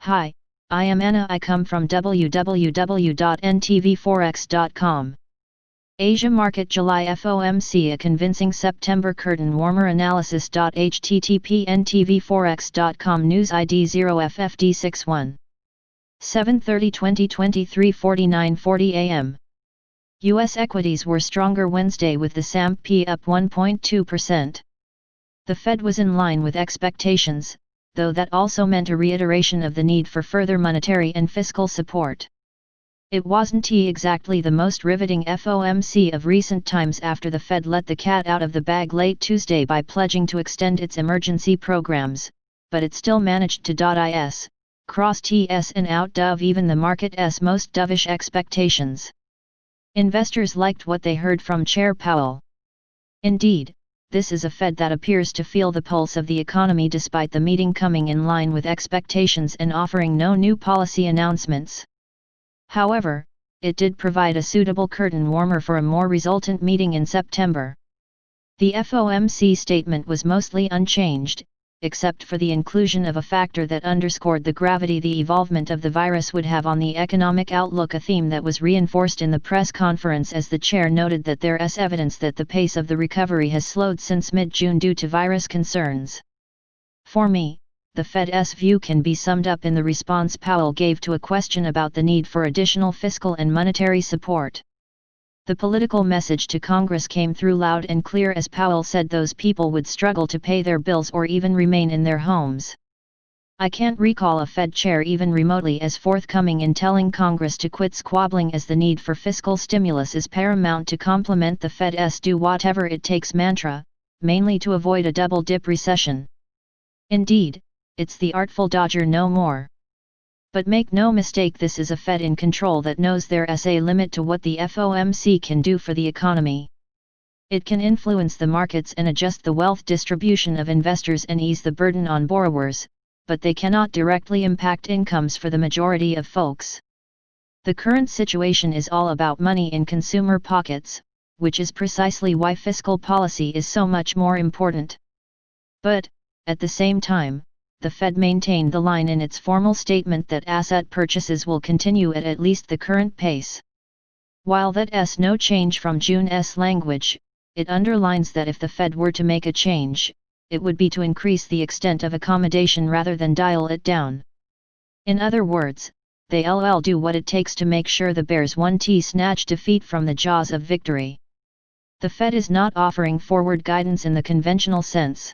Hi, I am Anna. I come from www.ntvforex.com. Asia Market July FOMC, a convincing September curtain warmer analysis. http ntvforex.com News ID 0FFD61 7/30/2023 49:40 AM. U.S. equities were stronger Wednesday with the S&P up 1.2%. The Fed was in line with expectations, though that also meant a reiteration of the need for further monetary and fiscal support. It wasn't exactly the most riveting FOMC of recent times after the Fed let the cat out of the bag late Tuesday by pledging to extend its emergency programs, but it still managed to cross T's and outdove even the market's most dovish expectations. Investors liked what they heard from Chair Powell. Indeed, this is a Fed that appears to feel the pulse of the economy despite the meeting coming in line with expectations and offering no new policy announcements. However, it did provide a suitable curtain warmer for a more resultant meeting in September. The FOMC statement was mostly unchanged, except for the inclusion of a factor that underscored the gravity the evolvement of the virus would have on the economic outlook, a theme that was reinforced in the press conference as the chair noted that there is evidence that the pace of the recovery has slowed since mid-June due to virus concerns. For me, the Fed's view can be summed up in the response Powell gave to a question about the need for additional fiscal and monetary support. The political message to Congress came through loud and clear as Powell said those people would struggle to pay their bills or even remain in their homes. I can't recall a Fed chair even remotely as forthcoming in telling Congress to quit squabbling, as the need for fiscal stimulus is paramount to complement the Fed's do whatever it takes mantra, mainly to avoid a double-dip recession. Indeed, it's the artful dodger no more. But make no mistake, this is a Fed in control that knows there's a limit to what the FOMC can do for the economy. It can influence the markets and adjust the wealth distribution of investors and ease the burden on borrowers, but they cannot directly impact incomes for the majority of folks. The current situation is all about money in consumer pockets, which is precisely why fiscal policy is so much more important. But, at the same time, the Fed maintained the line in its formal statement that asset purchases will continue at least the current pace. While that's no change from June's language, it underlines that if the Fed were to make a change, it would be to increase the extent of accommodation rather than dial it down. In other words, they'll do what it takes to make sure the bears won't snatch defeat from the jaws of victory. The Fed is not offering forward guidance in the conventional sense.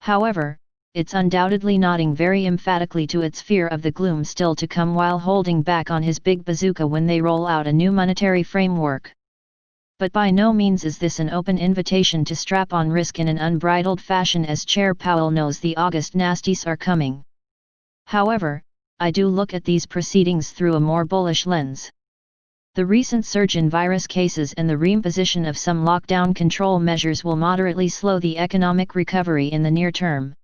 However, it's undoubtedly nodding very emphatically to its fear of the gloom still to come while holding back on his big bazooka when they roll out a new monetary framework. But by no means is this an open invitation to strap on risk in an unbridled fashion, as Chair Powell knows the August nasties are coming. However, I do look at these proceedings through a more bullish lens. The recent surge in virus cases and the reimposition of some lockdown control measures will moderately slow the economic recovery in the near term.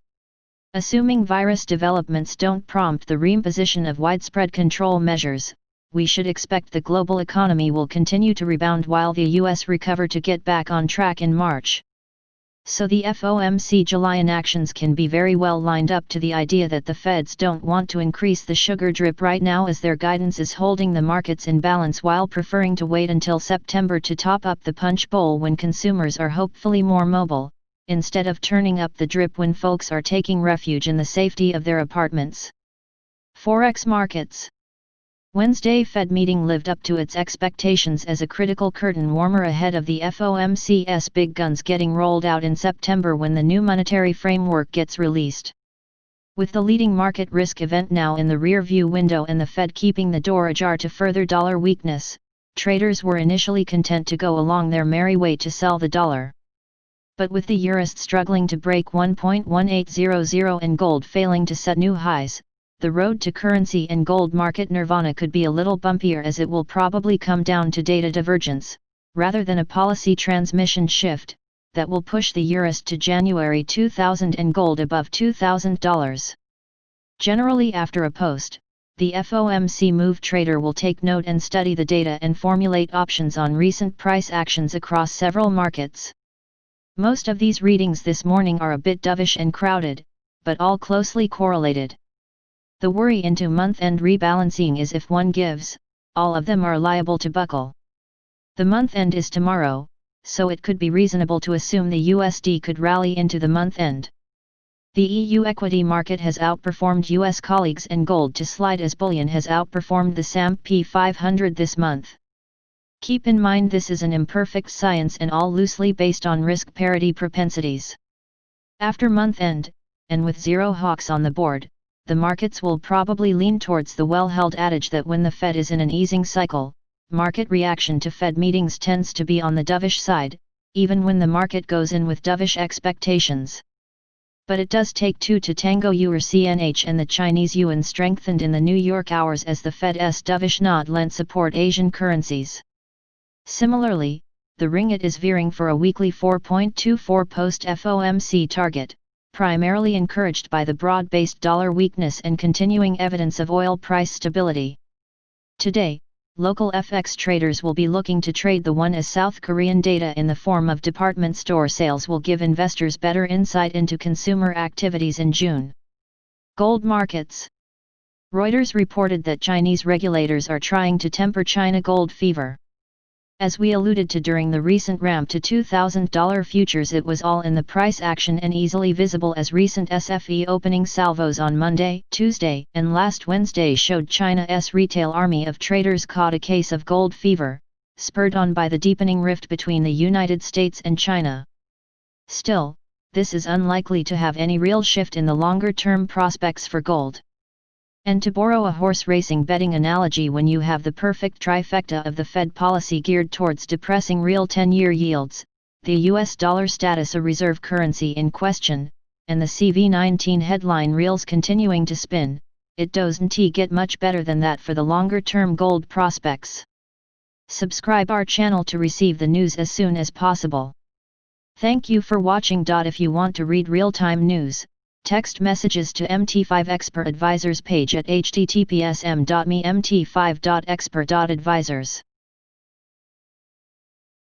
Assuming virus developments don't prompt the reimposition of widespread control measures, we should expect the global economy will continue to rebound while the US recover to get back on track in March. So the FOMC July inactions can be very well lined up to the idea that the Feds don't want to increase the sugar drip right now, as their guidance is holding the markets in balance while preferring to wait until September to top up the punch bowl when consumers are hopefully more mobile, instead of turning up the drip when folks are taking refuge in the safety of their apartments. Forex markets. Wednesday Fed meeting lived up to its expectations as a critical curtain warmer ahead of the FOMC's big guns getting rolled out in September when the new monetary framework gets released. With the leading market risk event now in the rear-view window and the Fed keeping the door ajar to further dollar weakness, traders were initially content to go along their merry way to sell the dollar. But with the Eurist struggling to break 1.1800 and gold failing to set new highs, the road to currency and gold market nirvana could be a little bumpier, as it will probably come down to data divergence, rather than a policy transmission shift, that will push the Eurist to January 2000 and gold above $2,000. Generally, after a post, the FOMC move trader will take note and study the data and formulate options on recent price actions across several markets. Most of these readings this morning are a bit dovish and crowded, but all closely correlated. The worry into month-end rebalancing is if one gives, all of them are liable to buckle. The month-end is tomorrow, so it could be reasonable to assume the USD could rally into the month-end. The EU equity market has outperformed US colleagues and gold to slide as bullion has outperformed the S&P 500 this month. Keep in mind this is an imperfect science and all loosely based on risk parity propensities. After month-end, and with zero hawks on the board, the markets will probably lean towards the well-held adage that when the Fed is in an easing cycle, market reaction to Fed meetings tends to be on the dovish side, even when the market goes in with dovish expectations. But it does take two to tango. Euro CNH and the Chinese yuan strengthened in the New York hours as the Fed's dovish nod lent support Asian currencies. Similarly, the ringgit is veering for a weekly 4.24 post-FOMC target, primarily encouraged by the broad-based dollar weakness and continuing evidence of oil price stability. Today, local FX traders will be looking to trade the won as South Korean data in the form of department store sales will give investors better insight into consumer activities in June. Gold markets. Reuters reported that Chinese regulators are trying to temper China gold fever. As we alluded to during the recent ramp to $2,000 futures, it was all in the price action and easily visible as recent SFE opening salvos on Monday, Tuesday, and last Wednesday showed China's retail army of traders caught a case of gold fever, spurred on by the deepening rift between the United States and China. Still, this is unlikely to have any real shift in the longer-term prospects for gold. And to borrow a horse racing betting analogy, when you have the perfect trifecta of the Fed policy geared towards depressing real 10-year yields, the US dollar status a reserve currency in question, and the CV19 headline reels continuing to spin, it doesn't get much better than that for the longer-term gold prospects. Subscribe our channel to receive the news as soon as possible. Thank you for watching. If you want to read real-time news, text messages to MT5 Expert Advisors page at https://m.me/mt5.expert.advisors.